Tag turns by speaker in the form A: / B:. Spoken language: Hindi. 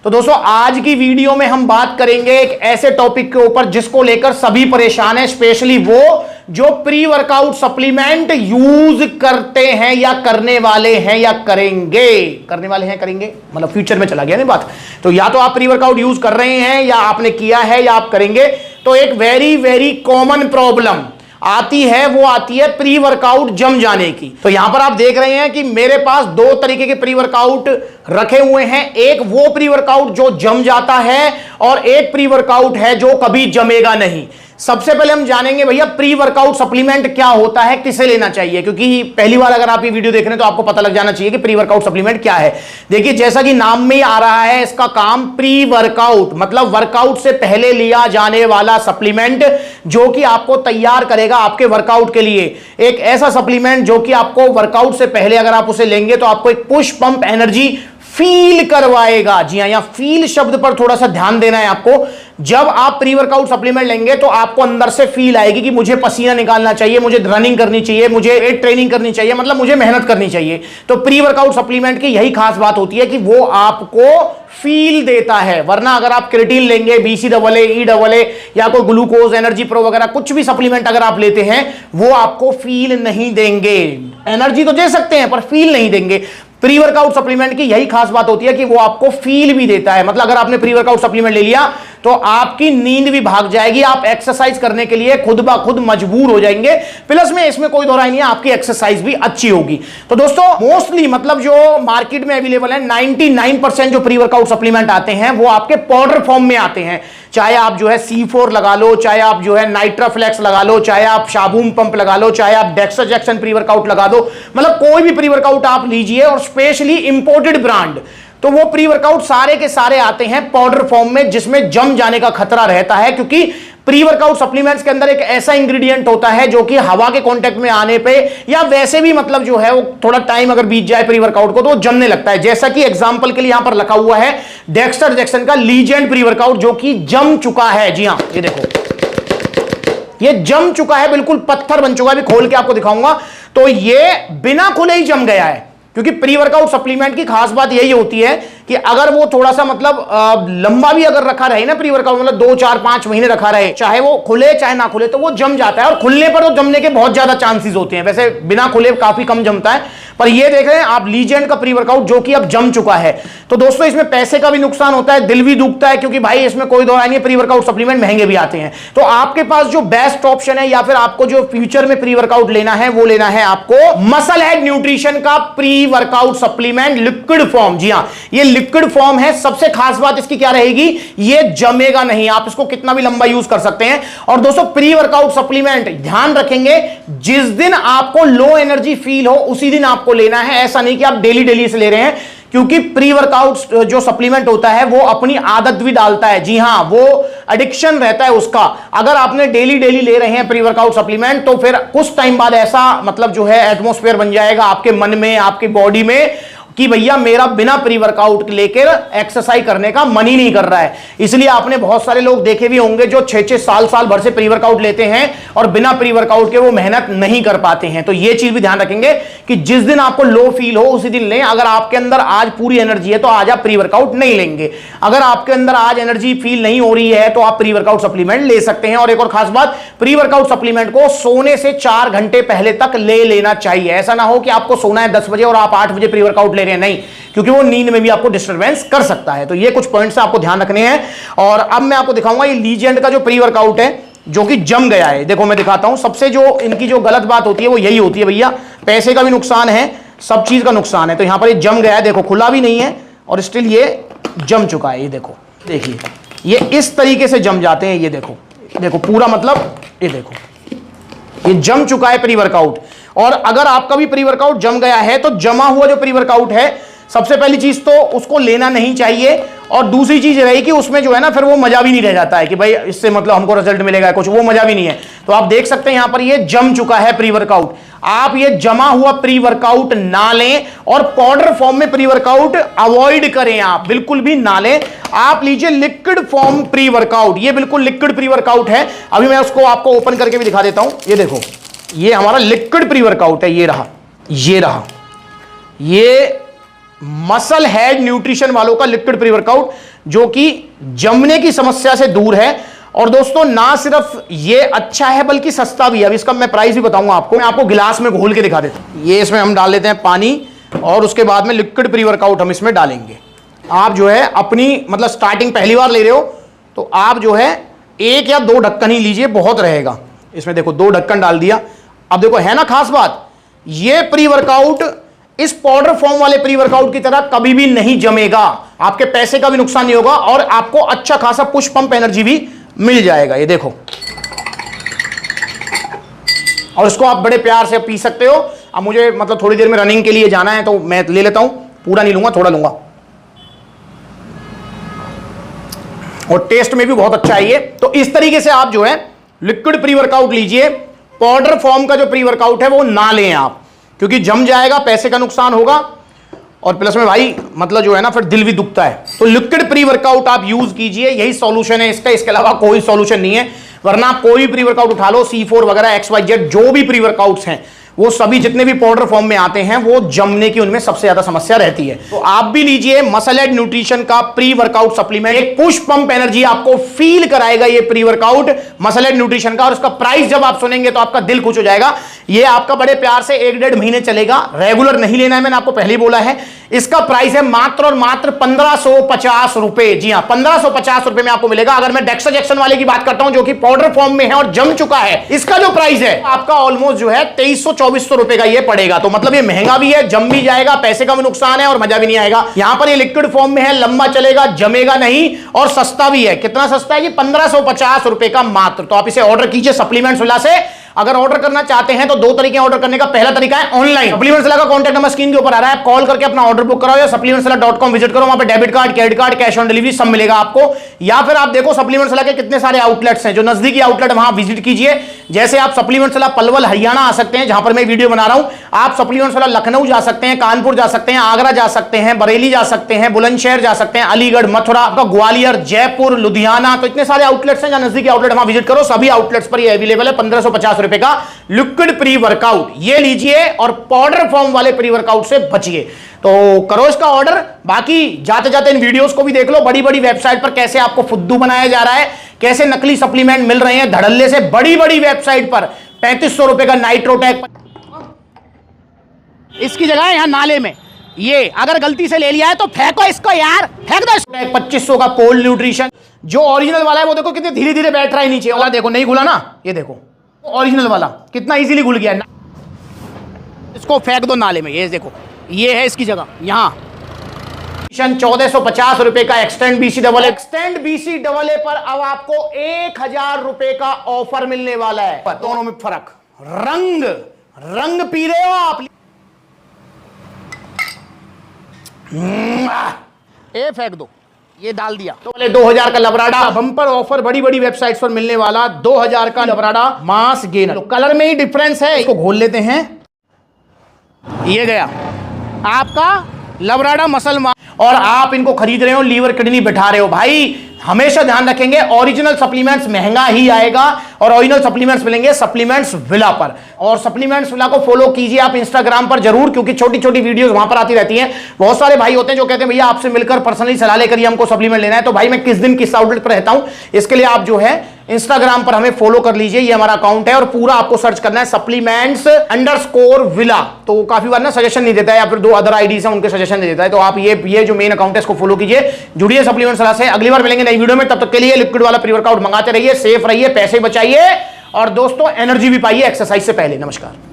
A: तो दोस्तों आज की वीडियो में हम बात करेंगे एक ऐसे टॉपिक के ऊपर जिसको लेकर सभी परेशान हैं, स्पेशली वो जो प्री वर्कआउट सप्लीमेंट यूज करते हैं या करने वाले हैं या करेंगे। करने वाले हैं, करेंगे मतलब फ्यूचर में चला गया नहीं बात। तो या तो आप प्री वर्कआउट यूज कर रहे हैं या आपने किया है या आप करेंगे। तो एक वेरी वेरी कॉमन प्रॉब्लम आती है, वो आती है प्री वर्कआउट जम जाने की। तो यहां पर आप देख रहे हैं कि मेरे पास दो तरीके के प्री वर्कआउट रखे हुए हैं। एक वो प्री वर्कआउट जो जम जाता है और एक प्री वर्कआउट है जो कभी जमेगा नहीं। सबसे पहले हम जानेंगे भैया प्री वर्कआउट सप्लीमेंट क्या होता है, किसे लेना चाहिए, क्योंकि पहली बार अगर आप ये वीडियो देख रहे हैं तो आपको पता लग जाना चाहिए कि प्री वर्कआउट सप्लीमेंट क्या है। देखिए जैसा कि नाम में ही आ रहा है, इसका काम प्री वर्कआउट मतलब वर्कआउट से पहले लिया जाने वाला सप्लीमेंट जो कि आपको तैयार करेगा आपके वर्कआउट के लिए। एक ऐसा सप्लीमेंट जो कि आपको वर्कआउट से पहले अगर आप उसे लेंगे तो आपको एक पुश पंप एनर्जी फील करवाएगा। जी हां, यहां फील शब्द पर थोड़ा सा ध्यान देना है आपको। जब आप प्री वर्कआउट सप्लीमेंट लेंगे तो आपको अंदर से फील आएगी कि मुझे पसीना निकालना चाहिए, मुझे रनिंग करनी चाहिए, मुझे वेट ट्रेनिंग करनी चाहिए, मतलब मुझे मेहनत करनी चाहिए। तो प्री वर्कआउट सप्लीमेंट की यही खास बात होती है कि वो आपको फील देता है। वरना अगर आप क्रिएटिन लेंगे, BCAA, EAA या कोई ग्लूकोज, एनर्जी प्रो वगैरह कुछ भी सप्लीमेंट अगर आप लेते हैं वो आपको फील नहीं देंगे। एनर्जी तो दे सकते हैं पर फील नहीं देंगे। प्री वर्कआउट सप्लीमेंट की यही खास बात होती है कि वो आपको फील भी देता है। मतलब अगर आपने प्री वर्कआउट सप्लीमेंट ले लिया तो आपकी नींद भी भाग जाएगी, आप एक्सरसाइज करने के लिए खुद ब खुद मजबूर हो जाएंगे। प्लस में इसमें कोई दो राय नहीं है, आपकी एक्सरसाइज भी अच्छी होगी। तो दोस्तों मोस्टली मतलब जो मार्केट में अवेलेबल है 99% जो प्री वर्कआउट सप्लीमेंट आते हैं वो आपके पाउडर फॉर्म में आते हैं। चाहे आप जो है C4 लगा लो, चाहे आप जो है नाइट्राफ्लेक्स लगा लो, चाहे आप शाबूम पंप लगा लो, चाहे आप डेक्साजैक्सन प्री वर्कआउट लगा दो, मतलब कोई भी प्री वर्कआउट आप लीजिए और स्पेशली इंपोर्टेड ब्रांड। तो वो प्री वर्कआउट सारे के सारे आते हैं पाउडर फॉर्म में जिसमें जम जाने का खतरा रहता है, क्योंकि प्री वर्कआउट सप्लीमेंट्स के अंदर एक ऐसा इंग्रेडिएंट होता है जो कि हवा के कांटेक्ट में आने पे या वैसे भी मतलब जो है वो थोड़ा टाइम अगर बीत जाए प्री वर्कआउट को तो जमने लगता है। जैसा कि एग्जांपल के लिए यहां पर लिखा हुआ है डेक्साजैक्सन का लीजेंड प्री वर्कआउट जो कि जम चुका है। जी हां, ये देखो ये जम चुका है, बिल्कुल पत्थर बन चुका है। अभी खोल के आपको दिखाऊंगा। तो ये बिना खुले ही जम गया है, क्योंकि प्री वर्कआउट सप्लीमेंट की खास बात यही होती है कि अगर वो थोड़ा सा मतलब लंबा भी अगर रखा रहे ना प्री वर्कआउट, मतलब 2, 4, 5 महीने रखा रहे, चाहे वो खुले चाहे ना खुले, तो वो जम जाता है। और खुलने पर तो जमने के बहुत ज्यादा चांसेस होते हैं, वैसे बिना खुले काफी कम जमता है। पर ये देख रहे हैं आप लीजेंड का प्री वर्कआउट जो कि अब जम चुका है। तो दोस्तों इसमें पैसे का भी नुकसान होता है, दिल भी दुखता है, क्योंकि भाई इसमें कोई दो राय नहीं है, प्री वर्कआउट सप्लीमेंट महंगे भी आते हैं। तो आपके पास जो बेस्ट ऑप्शन है या फिर आपको जो फ्यूचर में प्री वर्कआउट लेना है वो लेना है आपको मसल हेड न्यूट्रिशन का pre workout supplement liquid form. जी हां, ये लिक्विड फॉर्म है। सबसे खास बात इसकी क्या रहेगी, ये जमेगा नहीं, आप इसको कितना भी लंबा यूज कर सकते हैं। और दोस्तों प्री वर्कआउट सप्लीमेंट ध्यान रखेंगे जिस दिन आपको लो एनर्जी फील हो उसी दिन आपको लेना है, ऐसा नहीं कि आप डेली डेली से ले रहे हैं, क्योंकि प्री वर्कआउट जो सप्लीमेंट होता है वो अपनी आदत भी डालता है। जी हां, वो एडिक्शन रहता है उसका। अगर आपने डेली डेली ले रहे हैं प्री वर्कआउट सप्लीमेंट तो फिर कुछ टाइम बाद ऐसा मतलब जो है एटमॉस्फेयर बन जाएगा आपके मन में, आपकी बॉडी में कि भैया मेरा बिना प्री वर्कआउट लेकर एक्सरसाइज करने का मन ही नहीं कर रहा है। इसलिए आपने बहुत सारे लोग देखे भी होंगे जो 6-6 साल भर से प्री वर्कआउट लेते हैं और बिना प्री वर्कआउट के वो मेहनत नहीं कर पाते हैं। तो ये चीज भी ध्यान रखेंगे कि जिस दिन आपको लो फील हो उसी दिन लें। अगर आपके अंदर आज पूरी एनर्जी है तो आज आप प्री वर्कआउट नहीं लेंगे। अगर आपके अंदर आज एनर्जी फील नहीं हो रही है तो आप प्री वर्कआउट सप्लीमेंट ले सकते हैं। और एक और खास बात, प्री वर्कआउट सप्लीमेंट को सोने से 4 घंटे पहले तक ले लेना चाहिए। ऐसा ना हो कि आपको सोना है 10 बजे और आप 8 बजे प्री वर्कआउट ले रहे हैं, नहीं, क्योंकि वो नींद में भी आपको डिस्टरबेंस कर सकता है। तो ये कुछ पॉइंट्स आपको ध्यान रखने हैं। और अब मैं आपको दिखाऊंगा ये लीजेंड का जो प्री वर्कआउट है जो कि जम गया है। देखो मैं दिखाता हूं। सबसे जो इनकी जो गलत बात होती है वो यही होती है भैया, पैसे का भी नुकसान है, सब चीज का नुकसान है। तो यहां पर ये जम गया है, देखो खुला भी नहीं है और स्टिल ये जम चुका है। ये देखो, देखिए ये इस तरीके से जम जाते हैं। ये देखो, देखो पूरा मतलब ये देखो ये जम चुका है प्री वर्कआउट। और अगर आपका भी प्री वर्कआउट जम गया है तो जमा हुआ जो प्री वर्कआउट है, सबसे पहली चीज तो उसको लेना नहीं चाहिए। और दूसरी चीज रही कि उसमें जो है ना फिर वो मजा भी नहीं रह जाता है कि भाई इससे मतलब हमको रिजल्ट मिलेगा कुछ, वो मजा भी नहीं है। तो आप देख सकते हैं यहां पर ये जम चुका है प्री वर्कआउट। आप ये जमा हुआ प्री वर्कआउट ना लें और पाउडर फॉर्म में प्री वर्कआउट अवॉइड करें, आप बिल्कुल भी ना लें। आप लीजिए लिक्विड फॉर्म प्री वर्कआउट, ये बिल्कुल लिक्विड प्री वर्कआउट है। अभी मैं उसको आपको ओपन करके भी दिखा देता हूं। ये देखो, ये हमारा लिक्विड प्री वर्कआउट है। ये रहा, ये रहा, ये मसल हेड न्यूट्रिशन वालों का लिक्विड प्री वर्कआउट जो कि जमने की समस्या से दूर है। और दोस्तों ना सिर्फ ये अच्छा है बल्कि सस्ता भी है। अब इसका मैं प्राइस भी बताऊंगा आपको। मैं आपको गिलास में घोल के दिखा देता हूं। ये इसमें हम डाल देते हैं पानी और उसके बाद में लिक्विड प्री वर्कआउट हम इसमें डालेंगे। आप जो है अपनी मतलब स्टार्टिंग पहली बार ले रहे हो तो आप जो है 1 या 2 ढक्कन ही लीजिए, बहुत रहेगा। इसमें देखो 2 ढक्कन डाल दिया। अब देखो है ना खास बात, ये प्री वर्कआउट इस पाउडर फॉर्म वाले प्री वर्कआउट की तरह कभी भी नहीं जमेगा। आपके पैसे का भी नुकसान नहीं होगा और आपको अच्छा खासा पुश पंप एनर्जी भी मिल जाएगा। ये देखो, और इसको आप बड़े प्यार से पी सकते हो। अब मुझे मतलब थोड़ी देर में रनिंग के लिए जाना है तो मैं ले लेता हूं, पूरा नहीं लूंगा, थोड़ा लूंगा। और टेस्ट में भी बहुत अच्छा है ये। तो इस तरीके से आप जो है लिक्विड प्री वर्कआउट लीजिए। पाउडर फॉर्म का जो प्री वर्कआउट है वो ना लें आप, क्योंकि जम जाएगा, पैसे का नुकसान होगा और प्लस में भाई मतलब जो है ना फिर दिल भी दुखता है। तो लिक्विड प्री वर्कआउट आप यूज कीजिए, यही सॉल्यूशन है इसका, इसके अलावा कोई सॉल्यूशन नहीं है। वरना आप कोई प्री वर्कआउट उठा लो, C4 वगैरह XYZ जो भी प्री वर्कआउट्स हैं वो सभी जितने भी पाउडर फॉर्म में आते हैं वो जमने की उनमें सबसे ज्यादा समस्या रहती है। तो आप भी लीजिए मसल एड न्यूट्रिशन का प्री वर्कआउट सप्लीमेंट। एक पुश पंप एनर्जी आपको फील कराएगा ये pre workout Muscle Aid Nutrition का। और उसका प्राइस जब आप सुनेंगे तो आपका दिल खुश हो जाएगा। ये आपका बड़े प्यार से 1-1.5 महीने चलेगा, रेगुलर नहीं लेना है, मैंने आपको पहले ही बोला है। इसका प्राइस है मात्र और मात्र 1550 रुपए। जी हां, 1550 रुपए में आपको मिलेगा। अगर मैं डेक्साजेक्शन वाले की बात करता हूं जो कि पाउडर फॉर्म में है और जम चुका है, इसका जो प्राइस है आपका ऑलमोस्ट जो है 2300-2400 रुपए का ये पड़ेगा। तो मतलब ये महंगा भी है, जम भी जाएगा, पैसे का भी नुकसान है और मजा भी नहीं आएगा। यहां पर ये लिक्विड फॉर्म में है, लंबा चलेगा, जमेगा नहीं और सस्ता भी है। कितना सस्ता है? 1550 रुपए का मात्र। तो आप इसे ऑर्डर कीजिए सप्लीमेंट्स विला से। अगर ऑर्डर करना चाहते हैं तो 2 तरीके ऑर्डर करने का। पहला तरीका है ऑनलाइन, सप्लीमेंट्स विला का कॉन्टैक्ट नंबर स्क्रीन के ऊपर आ रहा है, आप कॉल करके अपना ऑर्डर बुक कराओ या supplementsvilla.com विजिट करो। वहां पे debit card, credit card, cash on delivery सब मिलेगा आपको। या फिर आप देखो सप्लीमेंट्स विला के कितने सारे आउटलेट्स हैं, जो नजदीकी आउटलेट वहां विजिट कीजिए। जैसे आप सप्लीमेंट्स विला पलवल हरियाणा आ सकते हैं जहां पर मैं वीडियो बना रहा हूं। आप सप्लीमेंट्स विला लखनऊ जा सकते हैं, कानपुर जा सकते हैं, आगरा जा सकते हैं, बरेली जा सकते हैं, बुलंदशहर जा सकते हैं, अलीगढ़, मथुरा, आपका ग्वालियर, जयपुर, लुधियाना। तो इतने सारे आउटलेट्स हैं जहां नजदीकी आउटलेट वहां विजिट करो। सभी आउटलेट्स पर ये अवेलेबल है। 1550 रुपए का लिक्विड प्री वर्कआउट ये लीजिए और पाउडर फॉर्म वाले प्री वर्कआउट से बचिए। तो करो इसका ऑर्डर। बाकी जाते जाते इन वीडियोस को भी देख लो, बड़ी बड़ी वेबसाइट पर कैसे आपको फुद्दू बनाया जा रहा है, कैसे नकली सप्लीमेंट मिल रहे हैं धड़ल्ले से। बड़ी बड़ी वेबसाइट पर 3500 रुपए का नाइट्रोटेक, इसकी जगह यहां नाले में ये अगर गलती से ले लिया है तो फेंको इसको यार, फेंक दो। 2500 का कोल्ड न्यूट्रिशन जो ओरिजिनल वाला है वो देखो कितने धीरे धीरे बैठ रहा है नीचे वाला। देखो नहीं घुला ना, ये देखो ओरिजिनल वाला कितना इजीली घुल गया। इसको फेंक दो नाले में। ये देखो ये है इसकी जगह यहां। 1450 रुपए का एक्सटेंड बीसी डबल ए पर अब आपको 1000 रुपए का ऑफर मिलने वाला है। दोनों में फर्क, रंग पी रहे हो आप। ये फेंक दो, ये डाल दिया। तो 2000 का लबराडा बम्पर ऑफर बड़ी बड़ी वेबसाइट्स पर मिलने वाला 2000 का लबराडा मास गेनर। तो कलर में ही डिफरेंस है। इसको घोल लेते हैं। ये गया आपका लबराडा मसल मास। और आप इनको खरीद रहे हो, लीवर किडनी बिठा रहे हो, भाई हमेशा ध्यान रखेंगे ओरिजिनल सप्लीमेंट्स महंगा ही आएगा और ओरिजिनल सप्लीमेंट्स मिलेंगे सप्लीमेंट्स विला पर। और सप्लीमेंट्स विला को फॉलो कीजिए आप इंस्टाग्राम पर जरूर, क्योंकि छोटी छोटी वीडियोस वहां पर आती रहती हैं। बहुत सारे भाई होते हैं जो कहते हैं भैया आपसे मिलकर पर्सनली सलाह लेकर ही हमको सप्लीमेंट लेना है। तो भाई मैं किस दिन किस आउटलेट पर रहता हूं, इसके लिए आप जो है इंस्टाग्राम पर हमें फॉलो कर लीजिए। ये हमारा अकाउंट है और पूरा आपको सर्च करना है supplements_villa। तो काफी बार ना सजेशन नहीं देता है, या फिर 2 अदर आईडीज हैं उनके सजेशन दे देता है। तो आप ये जो मेन अकाउंट है इसको फॉलो कीजिए, जुड़िए सप्लीमेंट्स विला से। अगली बार मिलेंगे नई वीडियो में, तब तक के लिए लिक्विड वाला प्री वर्कआउट मंगाते रहिए, सेफ रहिए, पैसे बचाइए और दोस्तों एनर्जी भी पाइए एक्सरसाइज से पहले। नमस्कार।